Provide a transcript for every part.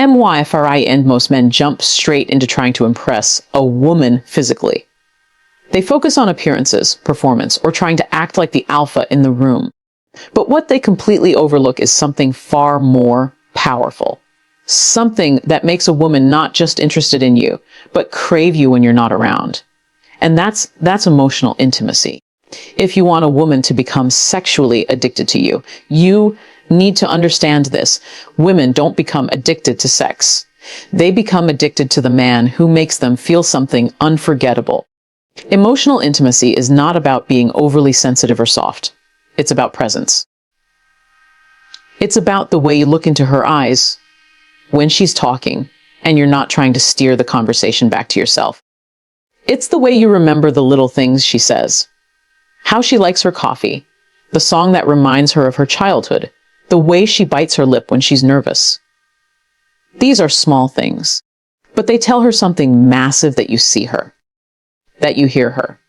MYFRIN, most men jump straight into trying to impress a woman physically. They focus on appearances, performance, or trying to act like the alpha in the room. But what they completely overlook is something far more powerful. Something that makes a woman not just interested in you, but crave you when you're not around. And that's emotional intimacy. If you want a woman to become sexually addicted to you, you need to understand this. Women don't become addicted to sex. They become addicted to the man who makes them feel something unforgettable. Emotional intimacy is not about being overly sensitive or soft. It's about presence. It's about the way you look into her eyes when she's talking and you're not trying to steer the conversation back to yourself. It's the way you remember the little things she says. How she likes her coffee, the song that reminds her of her childhood, the way she bites her lip when she's nervous. These are small things, but they tell her something massive: that you see her, that you hear her,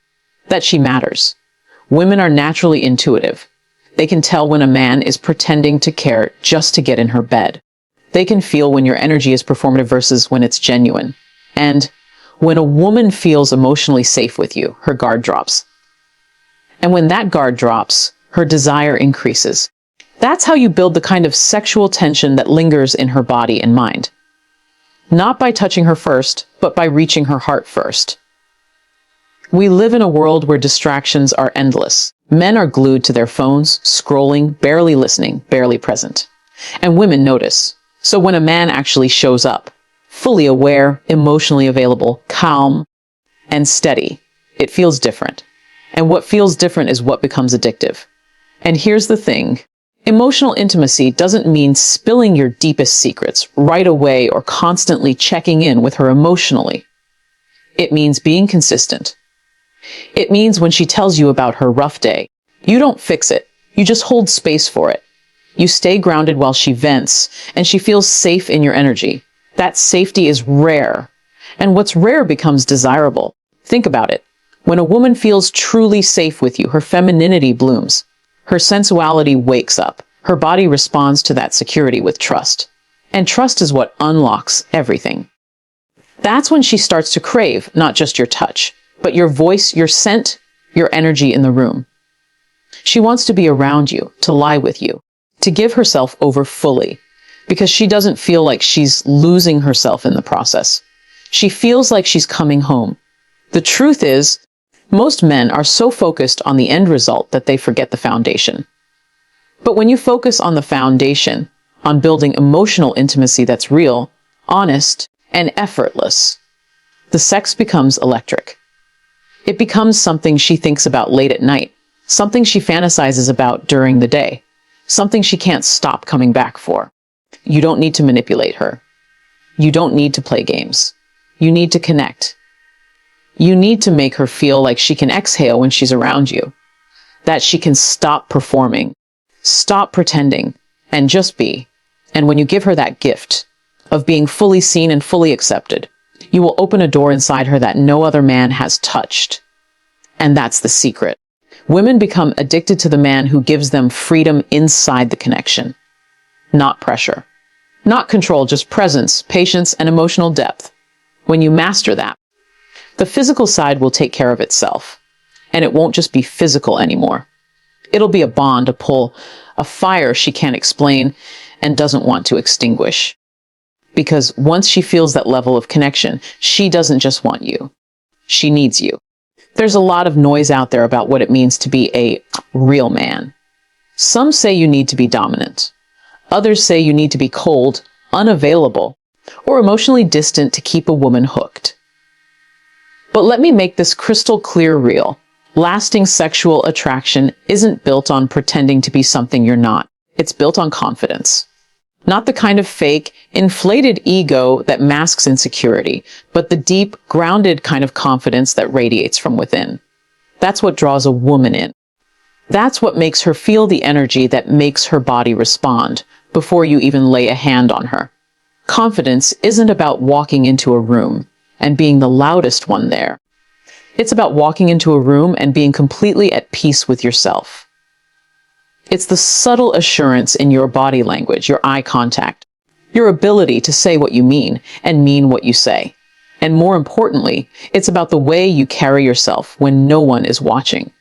that she matters. Women are naturally intuitive. They can tell when a man is pretending to care just to get in her bed. They can feel when your energy is performative versus when it's genuine. And when a woman feels emotionally safe with you, her guard drops. And when that guard drops, her desire increases. That's how you build the kind of sexual tension that lingers in her body and mind. Not by touching her first, but by reaching her heart first. We live in a world where distractions are endless. Men are glued to their phones, scrolling, barely listening, barely present. And women notice. So when a man actually shows up, fully aware, emotionally available, calm, and steady, it feels different. And what feels different is what becomes addictive. And here's the thing. Emotional intimacy doesn't mean spilling your deepest secrets right away or constantly checking in with her emotionally. It means being consistent. It means when she tells you about her rough day, you don't fix it. You just hold space for it. You stay grounded while she vents, and she feels safe in your energy. That safety is rare. And what's rare becomes desirable. Think about it. When a woman feels truly safe with you, her femininity blooms. Her sensuality wakes up. Her body responds to that security with trust. And trust is what unlocks everything. That's when she starts to crave not just your touch, but your voice, your scent, your energy in the room. She wants to be around you, to lie with you, to give herself over fully, because she doesn't feel like she's losing herself in the process. She feels like she's coming home. The truth is, most men are so focused on the end result that they forget the foundation. But when you focus on the foundation, on building emotional intimacy that's real, honest, and effortless, the sex becomes electric. It becomes something she thinks about late at night, something she fantasizes about during the day, something she can't stop coming back for. You don't need to manipulate her. You don't need to play games. You need to connect. You need to make her feel like she can exhale when she's around you, that she can stop performing, stop pretending, and just be. And when you give her that gift of being fully seen and fully accepted, you will open a door inside her that no other man has touched. And that's the secret. Women become addicted to the man who gives them freedom inside the connection. Not pressure. Not control, just presence, patience, and emotional depth. When you master that, the physical side will take care of itself. And it won't just be physical anymore. It'll be a bond, a pull, a fire she can't explain and doesn't want to extinguish. Because once she feels that level of connection, she doesn't just want you. She needs you. There's a lot of noise out there about what it means to be a real man. Some say you need to be dominant. Others say you need to be cold, unavailable, or emotionally distant to keep a woman hooked. But let me make this crystal clear real. Lasting sexual attraction isn't built on pretending to be something you're not. It's built on confidence. Not the kind of fake, inflated ego that masks insecurity, but the deep, grounded kind of confidence that radiates from within. That's what draws a woman in. That's what makes her feel the energy that makes her body respond before you even lay a hand on her. Confidence isn't about walking into a room and being the loudest one there. It's about walking into a room and being completely at peace with yourself. It's the subtle assurance in your body language, your eye contact, Your ability to say what you mean and mean what you say. And more importantly, it's about the way you carry yourself when no one is watching.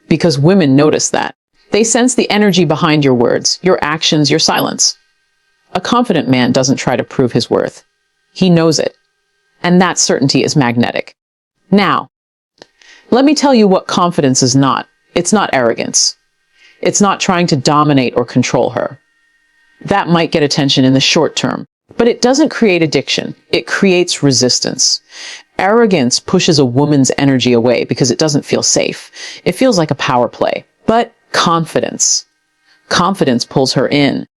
Because women notice that. They sense the energy behind your words, your actions, your silence. A confident man doesn't try to prove his worth. He knows it. And that certainty is magnetic. Now, let me tell you what confidence is not. It's not arrogance. It's not trying to dominate or control her. That might get attention in the short term, but it doesn't create addiction. It creates resistance. Arrogance pushes a woman's energy away because it doesn't feel safe. It feels like a power play. But confidence pulls her in.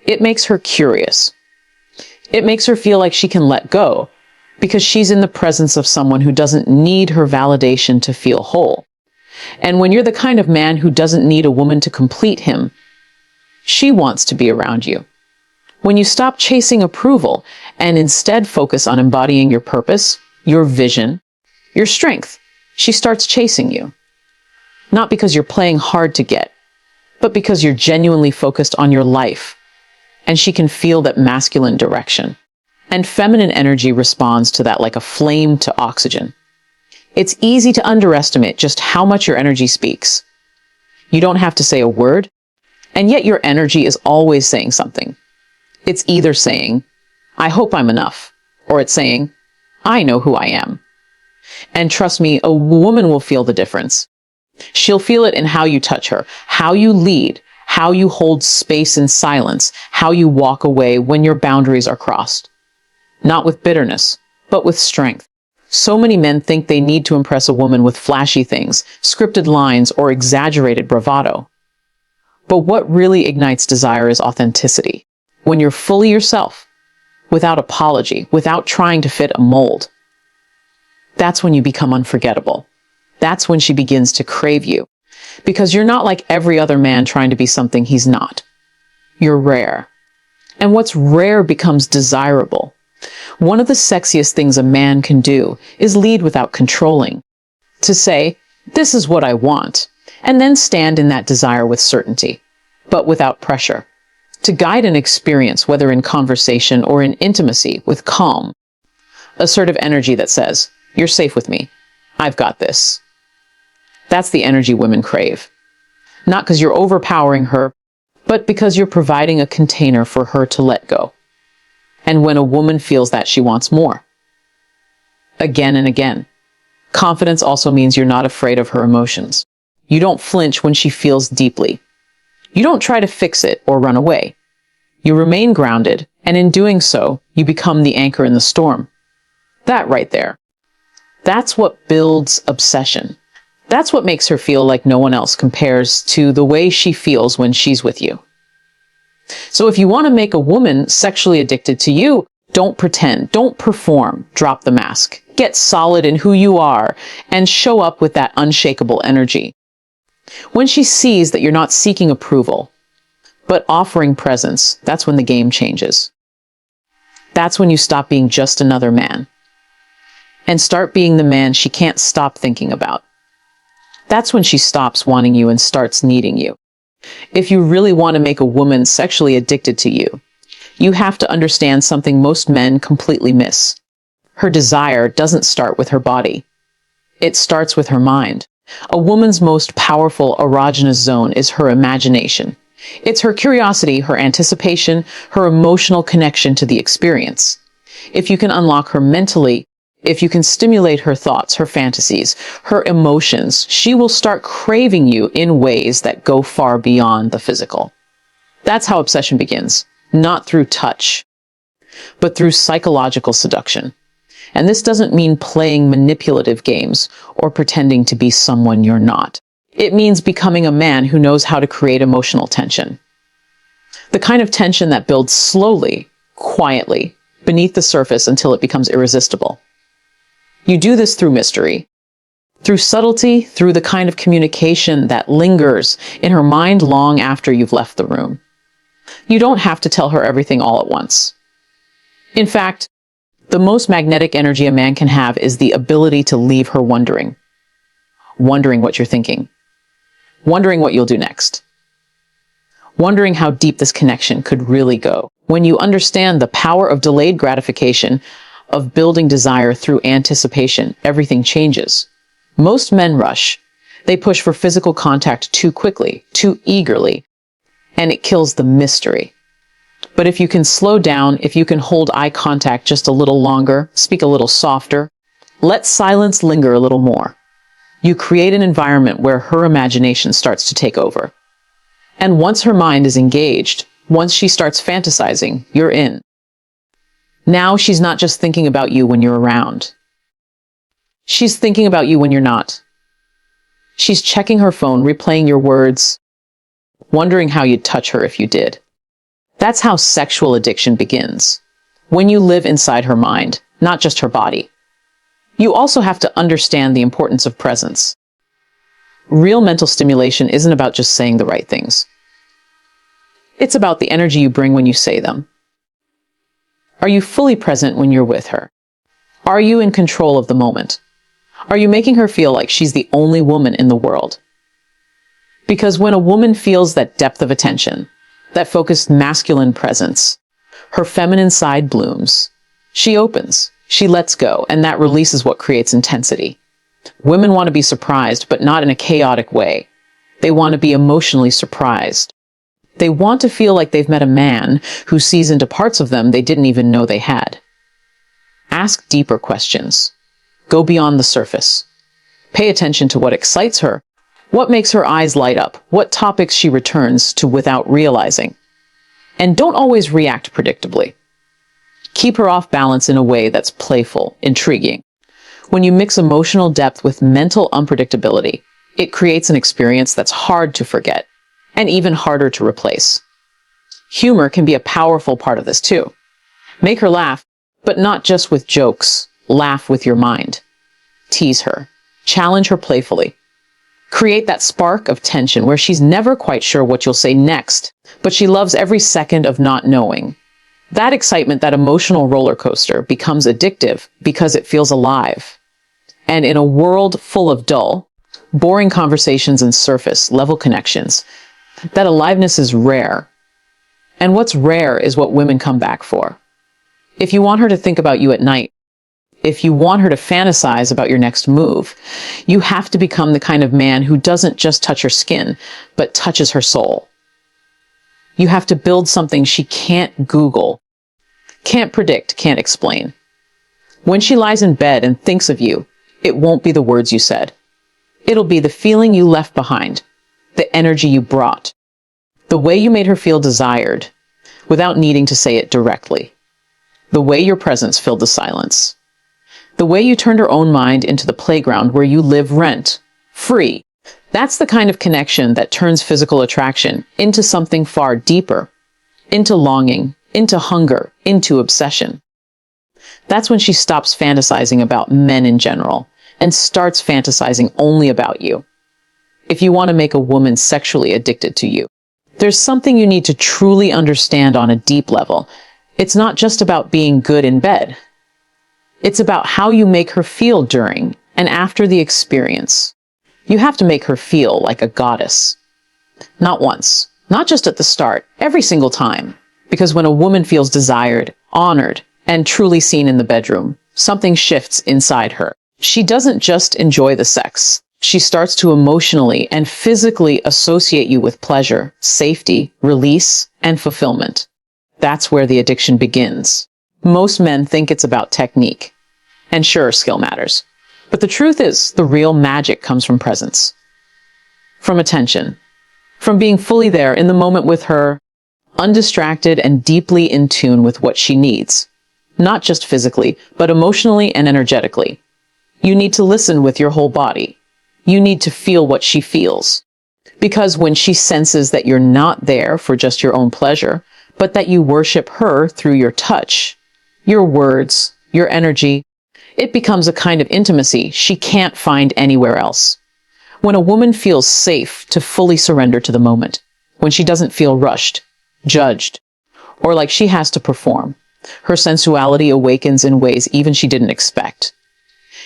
It makes her curious. It makes her feel like she can let go because she's in the presence of someone who doesn't need her validation to feel whole. And when you're the kind of man who doesn't need a woman to complete him, she wants to be around you. When you stop chasing approval and instead focus on embodying your purpose, your vision, your strength, she starts chasing you. Not because you're playing hard to get, but because you're genuinely focused on your life, and she can feel that masculine direction. And feminine energy responds to that like a flame to oxygen. It's easy to underestimate just how much your energy speaks. You don't have to say a word, and yet your energy is always saying something. It's either saying, I hope I'm enough, or it's saying, I know who I am. And trust me, a woman will feel the difference. She'll feel it in how you touch her, how you lead, how you hold space in silence, how you walk away when your boundaries are crossed. Not with bitterness, but with strength. So many men think they need to impress a woman with flashy things, scripted lines, or exaggerated bravado. But what really ignites desire is authenticity. When you're fully yourself, without apology, without trying to fit a mold. That's when you become unforgettable. That's when she begins to crave you. Because you're not like every other man trying to be something he's not. You're rare. And what's rare becomes desirable. One of the sexiest things a man can do is lead without controlling. To say, this is what I want, and then stand in that desire with certainty, but without pressure. To guide an experience, whether in conversation or in intimacy, with calm. Assertive energy that says, you're safe with me. I've got this. That's the energy women crave. Not because you're overpowering her, but because you're providing a container for her to let go. And when a woman feels that, she wants more. Again and again. Confidence also means you're not afraid of her emotions. You don't flinch when she feels deeply. You don't try to fix it or run away. You remain grounded, and in doing so, you become the anchor in the storm. That right there. That's what builds obsession. That's what makes her feel like no one else compares to the way she feels when she's with you. So if you want to make a woman sexually addicted to you, don't pretend, don't perform, drop the mask. Get solid in who you are and show up with that unshakable energy. When she sees that you're not seeking approval, but offering presence, that's when the game changes. That's when you stop being just another man and start being the man she can't stop thinking about. That's when she stops wanting you and starts needing you. If you really want to make a woman sexually addicted to you, you have to understand something most men completely miss. Her desire doesn't start with her body. It starts with her mind. A woman's most powerful erogenous zone is her imagination. It's her curiosity, her anticipation, her emotional connection to the experience. If you can unlock her mentally, if you can stimulate her thoughts, her fantasies, her emotions, she will start craving you in ways that go far beyond the physical. That's how obsession begins, not through touch, but through psychological seduction. And this doesn't mean playing manipulative games or pretending to be someone you're not. It means becoming a man who knows how to create emotional tension. The kind of tension that builds slowly, quietly, beneath the surface until it becomes irresistible. You do this through mystery, through subtlety, through the kind of communication that lingers in her mind long after you've left the room. You don't have to tell her everything all at once. In fact, the most magnetic energy a man can have is the ability to leave her wondering. Wondering what you're thinking. Wondering what you'll do next. Wondering how deep this connection could really go. When you understand the power of delayed gratification, of building desire through anticipation, everything changes. Most men rush. They push for physical contact too quickly, too eagerly, and it kills the mystery. But if you can slow down, if you can hold eye contact just a little longer, speak a little softer, let silence linger a little more, you create an environment where her imagination starts to take over. And once her mind is engaged, once she starts fantasizing, you're in. Now she's not just thinking about you when you're around. She's thinking about you when you're not. She's checking her phone, replaying your words, wondering how you'd touch her if you did. That's how sexual addiction begins. When you live inside her mind, not just her body. You also have to understand the importance of presence. Real mental stimulation isn't about just saying the right things. It's about the energy you bring when you say them. Are you fully present when you're with her? Are you in control of the moment? Are you making her feel like she's the only woman in the world? Because when a woman feels that depth of attention, that focused masculine presence, her feminine side blooms. She opens, she lets go, and that releases what creates intensity. Women want to be surprised, but not in a chaotic way. They want to be emotionally surprised. They want to feel like they've met a man who sees into parts of them they didn't even know they had. Ask deeper questions. Go beyond the surface. Pay attention to what excites her, what makes her eyes light up, what topics she returns to without realizing. And don't always react predictably. Keep her off balance in a way that's playful, intriguing. When you mix emotional depth with mental unpredictability, it creates an experience that's hard to forget, and even harder to replace. Humor can be a powerful part of this too. Make her laugh, but not just with jokes. Laugh with your mind. Tease her. Challenge her playfully. Create that spark of tension where she's never quite sure what you'll say next, but she loves every second of not knowing. That excitement, that emotional roller coaster, becomes addictive because it feels alive. And in a world full of dull, boring conversations and surface-level connections, that aliveness is rare. And what's rare is what women come back for. If you want her to think about you at night, if you want her to fantasize about your next move, you have to become the kind of man who doesn't just touch her skin, but touches her soul. You have to build something she can't Google, can't predict, can't explain. When she lies in bed and thinks of you, it won't be the words you said. It'll be the feeling you left behind, the energy you brought, the way you made her feel desired without needing to say it directly, the way your presence filled the silence, the way you turned her own mind into the playground where you live rent-free. That's the kind of connection that turns physical attraction into something far deeper, into longing, into hunger, into obsession. That's when she stops fantasizing about men in general and starts fantasizing only about you. If you want to make a woman sexually addicted to you, there's something you need to truly understand on a deep level. It's not just about being good in bed. It's about how you make her feel during and after the experience. You have to make her feel like a goddess. Not once, not just at the start, every single time. Because when a woman feels desired, honored, and truly seen in the bedroom, something shifts inside her. She doesn't just enjoy the sex. She starts to emotionally and physically associate you with pleasure, safety, release, and fulfillment. That's where the addiction begins. Most men think it's about technique. And sure, skill matters. But the truth is, the real magic comes from presence. From attention. From being fully there in the moment with her, undistracted and deeply in tune with what she needs. Not just physically, but emotionally and energetically. You need to listen with your whole body. You need to feel what she feels. Because when she senses that you're not there for just your own pleasure, but that you worship her through your touch, your words, your energy, it becomes a kind of intimacy she can't find anywhere else. When a woman feels safe to fully surrender to the moment, when she doesn't feel rushed, judged, or like she has to perform, her sensuality awakens in ways even she didn't expect.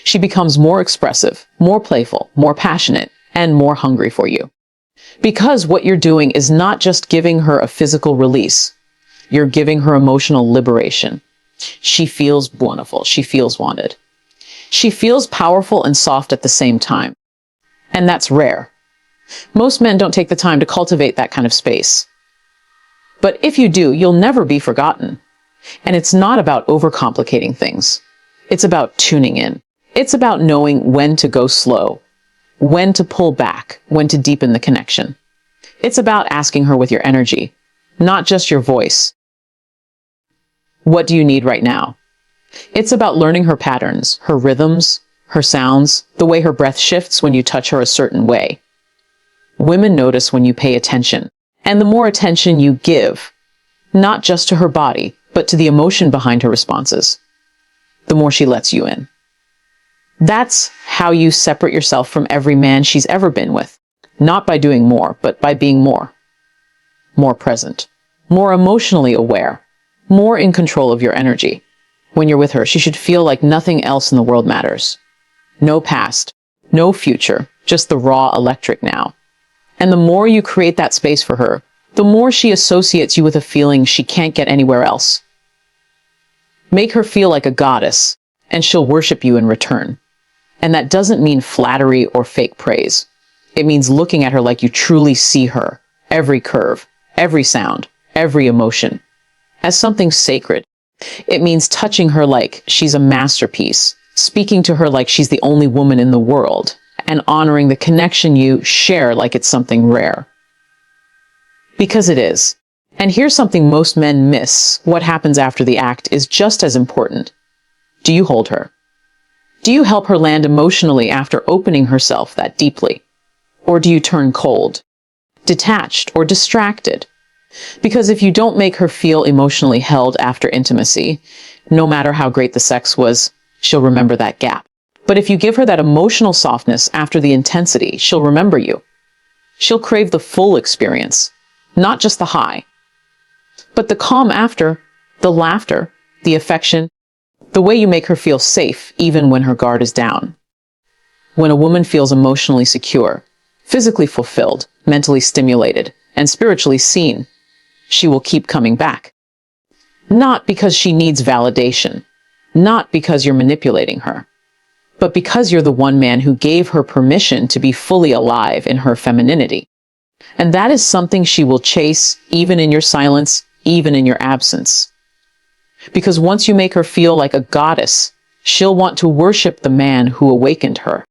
She becomes more expressive, more playful, more passionate, and more hungry for you. Because what you're doing is not just giving her a physical release. You're giving her emotional liberation. She feels wonderful. She feels wanted. She feels powerful and soft at the same time. And that's rare. Most men don't take the time to cultivate that kind of space. But if you do, you'll never be forgotten. And it's not about overcomplicating things. It's about tuning in. It's about knowing when to go slow, when to pull back, when to deepen the connection. It's about asking her with your energy, not just your voice. What do you need right now? It's about learning her patterns, her rhythms, her sounds, the way her breath shifts when you touch her a certain way. Women notice when you pay attention, and the more attention you give, not just to her body, but to the emotion behind her responses, the more she lets you in. That's how you separate yourself from every man she's ever been with. Not by doing more, but by being more. More present. More emotionally aware. More in control of your energy. When you're with her, she should feel like nothing else in the world matters. No past. No future. Just the raw electric now. And the more you create that space for her, the more she associates you with a feeling she can't get anywhere else. Make her feel like a goddess, and she'll worship you in return. And that doesn't mean flattery or fake praise. It means looking at her like you truly see her, every curve, every sound, every emotion, as something sacred. It means touching her like she's a masterpiece, speaking to her like she's the only woman in the world, and honoring the connection you share like it's something rare. Because it is. And here's something most men miss. What happens after the act is just as important. Do you hold her? Do you help her land emotionally after opening herself that deeply? Or do you turn cold, detached, or distracted? Because if you don't make her feel emotionally held after intimacy, no matter how great the sex was, she'll remember that gap. But if you give her that emotional softness after the intensity, she'll remember you. She'll crave the full experience, not just the high, but the calm after, the laughter, the affection, the way you make her feel safe even when her guard is down. When a woman feels emotionally secure, physically fulfilled, mentally stimulated, and spiritually seen, she will keep coming back. Not because she needs validation, not because you're manipulating her, but because you're the one man who gave her permission to be fully alive in her femininity. And that is something she will chase even in your silence, even in your absence. Because once you make her feel like a goddess, she'll want to worship the man who awakened her.